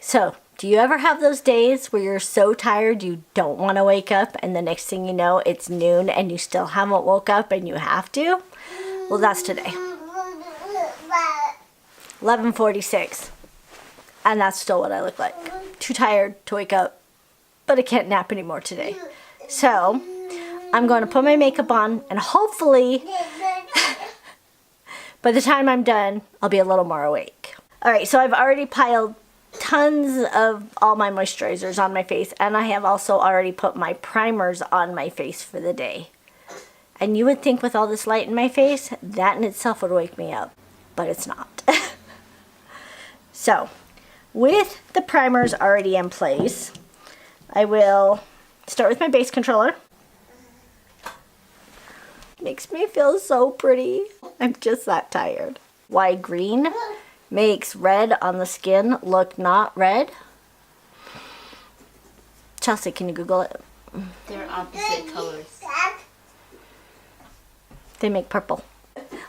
So, do you ever have those days where you're so tired you don't want to wake up and the next thing you know it's noon and you still haven't woke up and you have to? Well, that's today. 11:46. And that's still what I look like. Too tired to wake up, but I can't nap anymore today. So, I'm going to put my makeup on and hopefully by the time I'm done, I'll be a little more awake. Alright, so I've already piled tons of all my moisturizers on my face, and I have also already put my primers on my face for the day. And you would think with all this light in my face, that in itself would wake me up, but it's not. So, with the primers already in place, I will start with my base controller. Makes me feel so pretty. I'm just that tired. Why green makes red on the skin look not red? Chelsea, can you Google it? They're opposite colors. They make purple.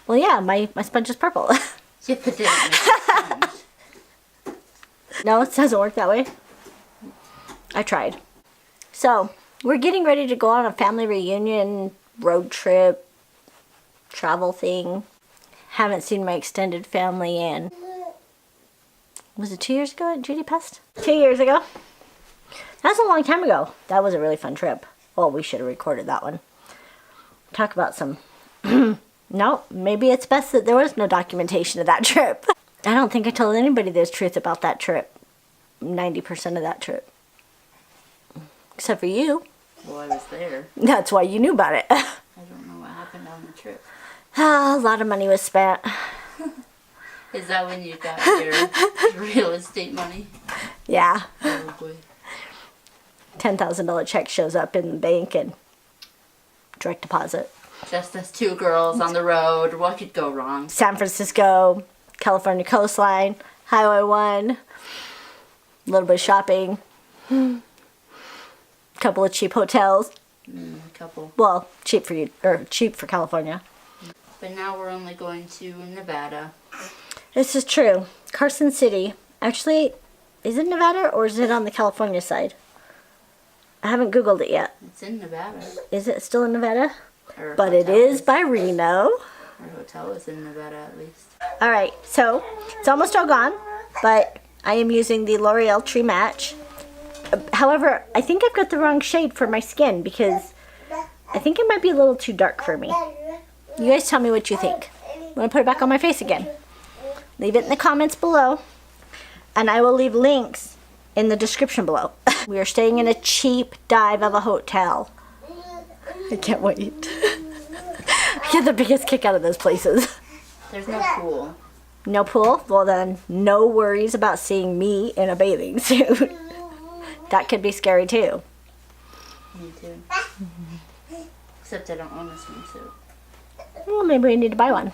Well, yeah, my sponge is purple. Yeah, but they don't make a sponge. No, it doesn't work that way. I tried. So, we're getting ready to go on a family reunion, road trip, travel thing. Haven't seen my extended family in, was it 2 years ago that Judy passed? 2 years ago. That's a long time ago. That was a really fun trip. Well, we should have recorded that one. Talk about some... No, maybe it's best that there was no documentation of that trip. I don't think I told anybody the truth about that trip. 90% of that trip. Except for you. Well, I was there. That's why you knew about it. I don't know what happened on the trip. A lot of money was spent. Is that when you got your real estate money? Yeah. Oh boy. $10,000 check shows up in the bank and direct deposit. Just us two girls on the road. What could go wrong? San Francisco, California coastline, Highway 1, a little bit of shopping, couple of cheap hotels. A couple. Well, cheap for you, or cheap for California. But now we're only going to Nevada. This is true. Carson City. Actually, is it Nevada or is it on the California side? I haven't Googled it yet. It's in Nevada. Is it still in Nevada? Our But it hotel is by Reno. Our hotel is in Nevada at least. Alright, so it's almost all gone, but I am using the L'Oreal Tree Match. However, I think I've got the wrong shade for my skin because I think it might be a little too dark for me. You guys tell me what you think. I'm going to put it back on my face again. Leave it in the comments below, and I will leave links in the description below. We are staying in a cheap dive of a hotel. I can't wait. I get the biggest kick out of those places. There's no pool. No pool? Well then, no worries about seeing me in a bathing suit. That could be scary too. Me too. Except I don't own a swimsuit. Well, maybe we need to buy one.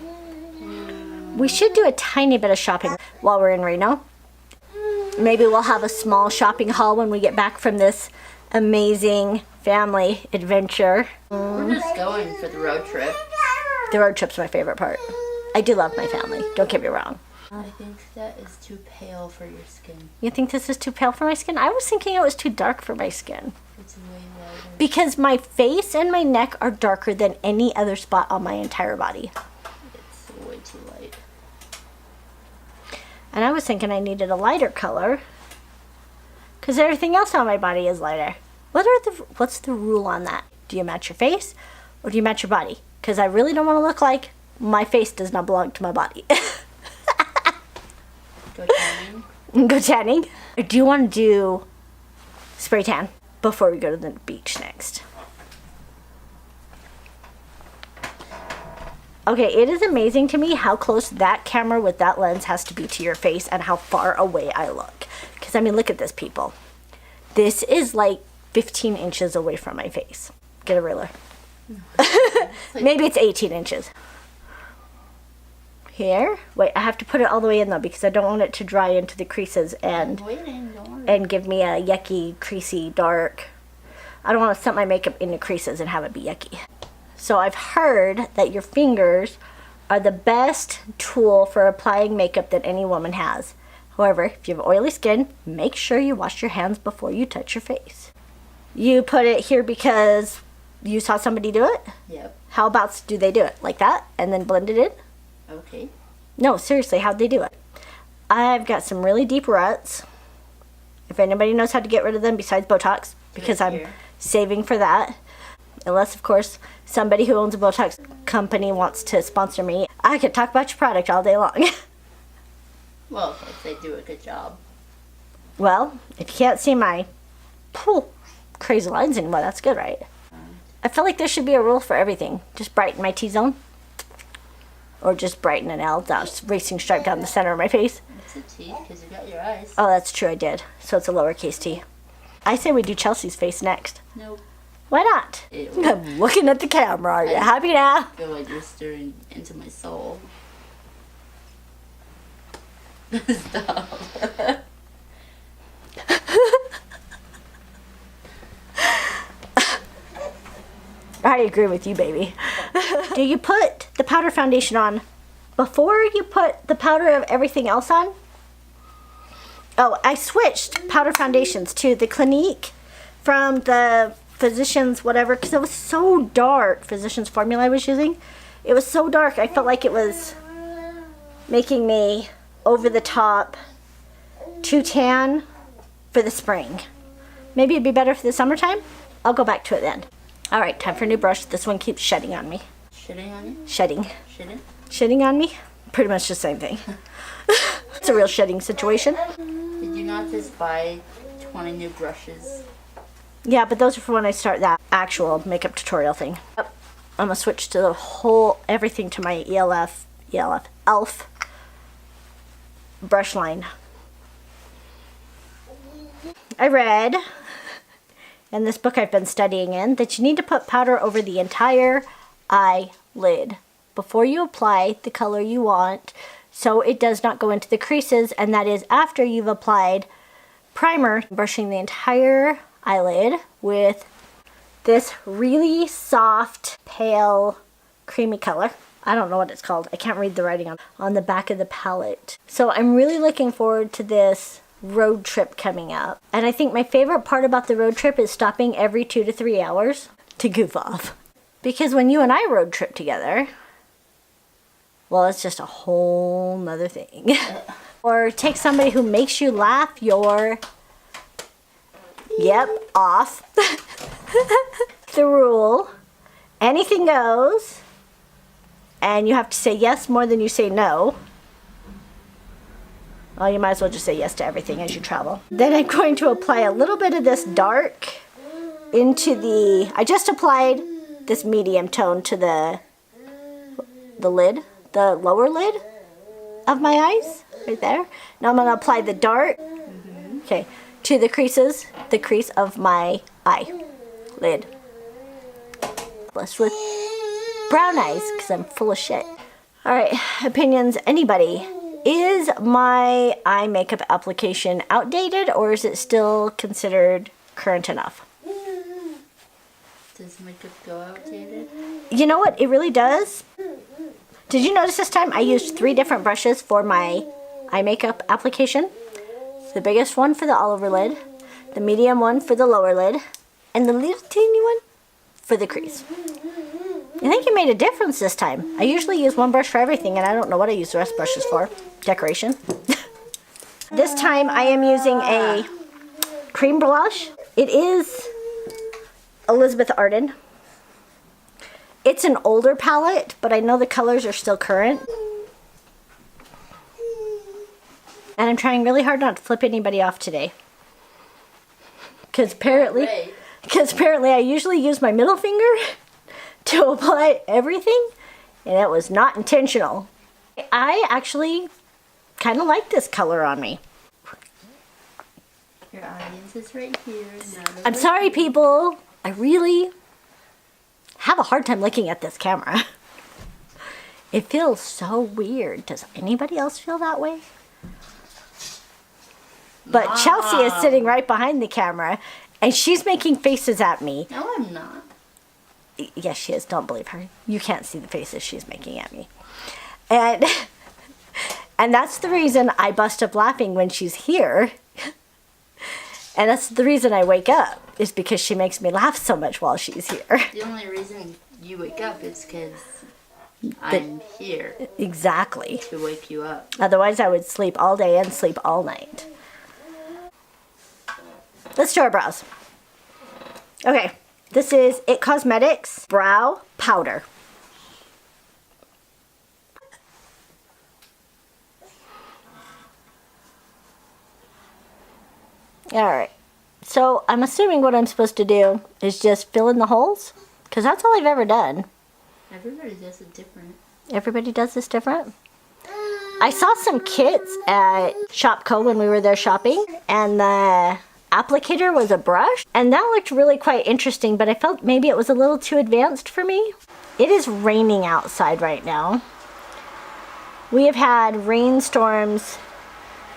We should do a tiny bit of shopping while we're in Reno. Maybe we'll have a small shopping haul when we get back from this amazing family adventure. We're just going for the road trip. The road trip's my favorite part. I do love my family, don't get me wrong. I think that is too pale for your skin. You think this is too pale for my skin? I was thinking it was too dark for my skin. It's way lighter. Because my face and my neck are darker than any other spot on my entire body. It's way too light. And I was thinking I needed a lighter color. Because everything else on my body is lighter. What's the rule on that? Do you match your face or do you match your body? Because I really don't want to look like my face does not belong to my body. Go tanning. Go tanning. I do want to do spray tan before we go to the beach next. Okay, it is amazing to me how close that camera with that lens has to be to your face and how far away I look. Because, I mean, look at this, people. This is like 15 inches away from my face. Get a ruler. Maybe it's 18 inches. Here. Wait, I have to put it all the way in, though, because I don't want it to dry into the creases and give me a yucky, creasy, dark. I don't want to set my makeup into creases and have it be yucky. So I've heard that your fingers are the best tool for applying makeup that any woman has. However, if you have oily skin, make sure you wash your hands before you touch your face. You put it here because you saw somebody do it? Yep. How about do they do it? Like that? And then blend it in? Okay. No, seriously, how'd they do it? I've got some really deep ruts. If anybody knows how to get rid of them besides Botox, because Right I'm here. saving for that. Unless, of course, somebody who owns a Botox company wants to sponsor me. I could talk about your product all day long. Well, if they do a good job. Well, if you can't see my crazy lines anymore, that's good, right? I feel like there should be a rule for everything. Just brighten my T-zone. Or just brighten an L, that racing stripe down the center of my face. It's a T because you got your eyes. Oh, that's true, I did. So it's a lowercase t. I say we do Chelsea's face next. Nope. Why not? Ew. I'm looking at the camera. Are you happy now? I feel like you're stirring into my soul. Stop. I agree with you, baby. Do you put the powder foundation on before you put the powder of everything else on? Oh, I switched powder foundations to the Clinique from the Physicians whatever, because it was so dark. Physicians formula I was using. It was so dark, I felt like it was making me over the top too tan for the spring. Maybe it'd be better for the summertime. I'll go back to it then. All right, time for a new brush. This one keeps shedding on me. Shitting on you? Shedding. Shitting? Shedding on me? Pretty much the same thing. It's a real shedding situation. Did you not just buy 20 new brushes? Yeah, but those are for when I start that actual makeup tutorial thing. Yep. I'm gonna switch to the whole, everything to my ELF brush line. I read in this book I've been studying in that you need to put powder over the entire eyelid before you apply the color you want, so it does not go into the creases, and that is after you've applied primer. Brushing the entire eyelid with this really soft, pale, creamy color. I don't know what it's called. I can't read the writing on the back of the palette. So I'm really looking forward to this road trip coming up. And I think my favorite part about the road trip is stopping every 2 to 3 hours to goof off. Because when you and I road trip together, well, it's just a whole nother thing. Or take somebody who makes you laugh your off. The rule, anything goes, and you have to say yes more than you say no. Well, you might as well just say yes to everything as you travel. Then I'm going to apply a little bit of this dark into the, I just applied this medium tone to the lid, the lower lid of my eyes, right there. Now I'm going to apply the dark, okay, to the creases, the crease of my eyelid. Blessed with brown eyes, because I'm full of shit. All right, opinions, anybody? Is my eye makeup application outdated, or is it still considered current enough? Does makeup go outdated? You know what? It really does. Did you notice this time I used 3 different brushes for my eye makeup application? The biggest one for the all over lid, the medium one for the lower lid, and the little teeny one for the crease. I think it made a difference this time. I usually use one brush for everything, and I don't know what I use the rest brushes for. Decoration. This time I am using a cream blush. It is Elizabeth Arden. It's an older palette, but I know the colors are still current. And I'm trying really hard not to flip anybody off today. Because apparently I usually use my middle finger to apply everything, and it was not intentional. I actually kind of like this color on me. Your audience is right here. I'm sorry, people. I really have a hard time looking at this camera. It feels so weird. Does anybody else feel that way? But Chelsea is sitting right behind the camera, and she's making faces at me. No, I'm not. Yes, she is. Don't believe her. You can't see the faces she's making at me. And And that's the reason I bust up laughing when she's here. And that's the reason I wake up, is because she makes me laugh so much while she's here. The only reason you wake up is because I'm here Exactly. to wake you up. Otherwise, I would sleep all day and sleep all night. Let's do our brows. Okay, this is IT Cosmetics Brow Powder. Alright, so I'm assuming what I'm supposed to do is just fill in the holes, because that's all I've ever done. Everybody does it different. Everybody does this different? I saw some kits at Shopko when we were there shopping, and the applicator was a brush, and that looked really quite interesting, but I felt maybe it was a little too advanced for me. It is raining outside right now. We have had rainstorms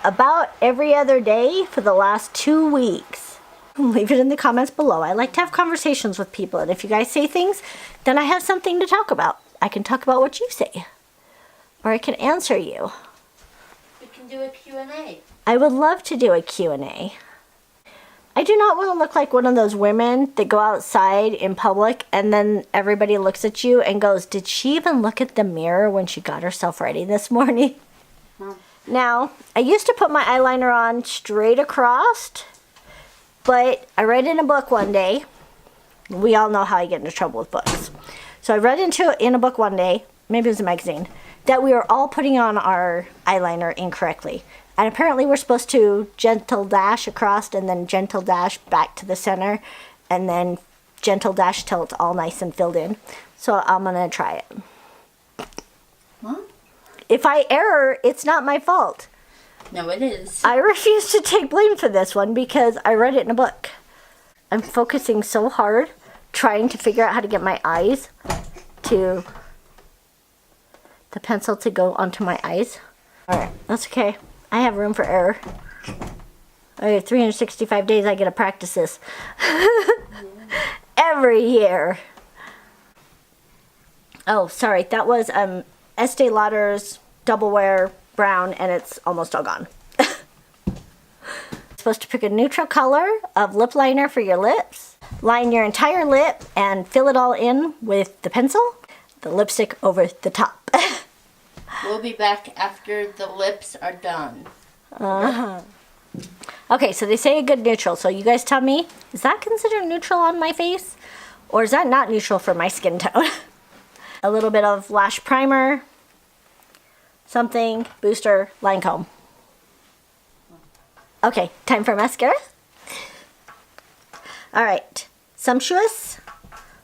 about every other day for the last 2 weeks. Leave it in the comments below. I like to have conversations with people, and if you guys say things, then I have something to talk about. I can talk about what you say, or I can answer you. We can do a Q&A. I would love to do a Q&A. I do not want to look like one of those women that go outside in public and then everybody looks at you and goes, did she even look at the mirror when she got herself ready this morning? Now, I used to put my eyeliner on straight across, but I read in a book one day. We all know how I get into trouble with books. So I read in a book one day, maybe it was a magazine, that we were all putting on our eyeliner incorrectly. And apparently we're supposed to gentle dash across and then gentle dash back to the center and then gentle dash till it's all nice and filled in. So I'm going to try it. What? If I err, it's not my fault. No, it is. I refuse to take blame for this one because I read it in a book. I'm focusing so hard trying to figure out how to get my eyes to the pencil to go onto my eyes. Alright, that's okay. I have room for error. I have 365 days I get to practice this. Every year. Oh, sorry. That was Estee Lauder's Double Wear Brown, and it's almost all gone. Supposed to pick a neutral color of lip liner for your lips. Line your entire lip and fill it all in with the pencil. The lipstick over the top. We'll be back after the lips are done. Okay, so they say a good neutral. So you guys tell me, is that considered neutral on my face? Or is that not neutral for my skin tone? A little bit of lash primer. Something. Booster. Line comb. Okay, time for mascara. Alright. Sumptuous.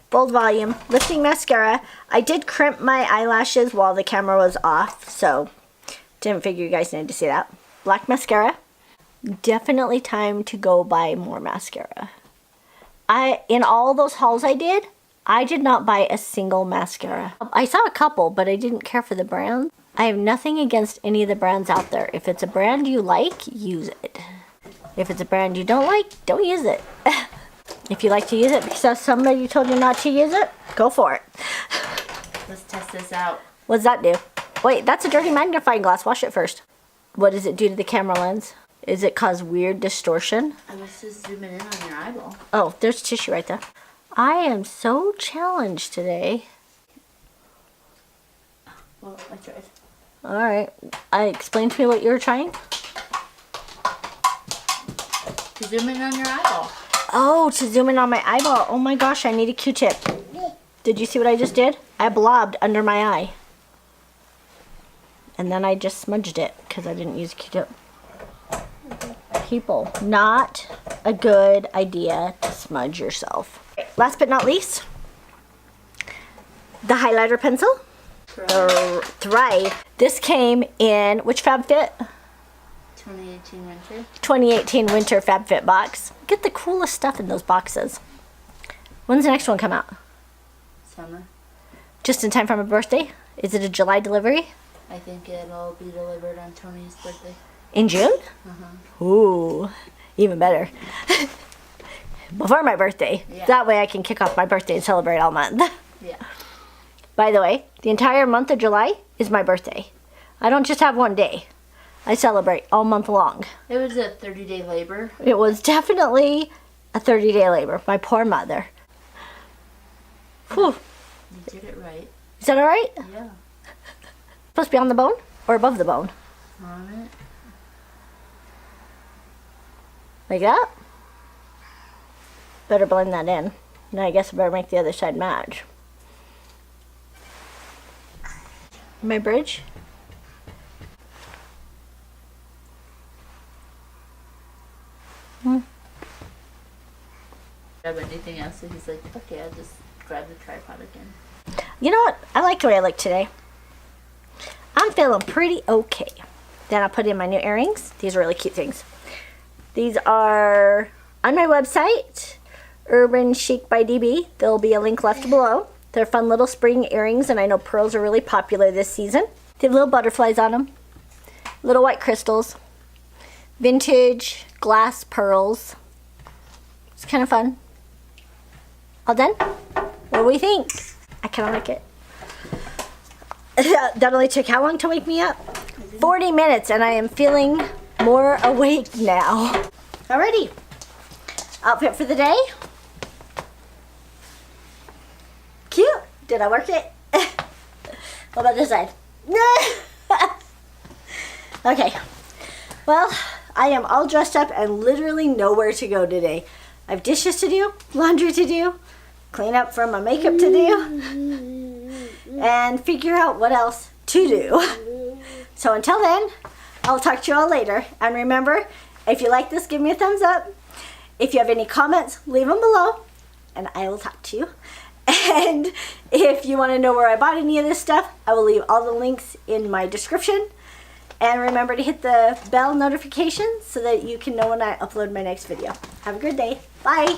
Bold Volume. Lifting Mascara. I did crimp my eyelashes while the camera was off, so didn't figure you guys needed to see that. Black mascara. Definitely time to go buy more mascara. In all those hauls I did not buy a single mascara. I saw a couple, but I didn't care for the brand. I have nothing against any of the brands out there. If it's a brand you like, use it. If it's a brand you don't like, don't use it. If you like to use it because somebody told you not to use it, go for it. Let's test this out. What does that do? Wait, that's a dirty magnifying glass. Wash it first. What does it do to the camera lens? Does it cause weird distortion? I was just zooming in on your eyeball. Oh, there's tissue right there. I am so challenged today. Well, I tried. Alright. Explain to me what you were trying. To zoom in on your eyeball. Oh, to zoom in on my eyeball. Oh my gosh, I need a Q-tip. Did you see what I just did? I blobbed under my eye. And then I just smudged it because I didn't use a Q-tip. People, not a good idea to smudge yourself. Last but not least, the highlighter pencil. Thrive. This came in which FabFit? 2018 winter. 2018 winter FabFit box. Get the coolest stuff in those boxes. When's the next one come out? Summer. Just in time for my birthday? Is it a July delivery? I think it'll be delivered on Tony's birthday. In June? Ooh, even better. Before my birthday. Yeah. That way I can kick off my birthday and celebrate all month. Yeah. By the way, the entire month of July is my birthday. I don't just have one day. I celebrate all month long. It was a 30-day labor. It was definitely a 30-day labor. My poor mother. Whew. You did it right. Is that all right? Yeah. Supposed to be on the bone or above the bone? On it. Like that? Better blend that in. Now I guess I better make the other side match. My bridge? Grab anything else, so he's like, okay, I'll just grab the tripod again. You know what? I like the way I look today. I'm feeling pretty okay. Then I put in my new earrings. These are really cute things. These are on my website, Urban Chic by DB. There'll be a link left below. They're fun little spring earrings, and I know pearls are really popular this season. They have little butterflies on them, little white crystals, vintage glass pearls. It's kind of fun. All done? What do we think? I kind of like it. That only took how long to wake me up? 40 minutes, and I am feeling more awake now. Alrighty. Outfit for the day. Cute. Did I work it? What about this side? Okay. Well, I am all dressed up and literally nowhere to go today. I have dishes to do, laundry to do, clean up from my makeup to do, and figure out what else to do. So until then, I'll talk to you all later. And remember, if you like this, give me a thumbs up. If you have any comments, leave them below, and I will talk to you. And if you want to know where I bought any of this stuff, I will leave all the links in my description. And remember to hit the bell notification so that you can know when I upload my next video. Have a good day. Bye.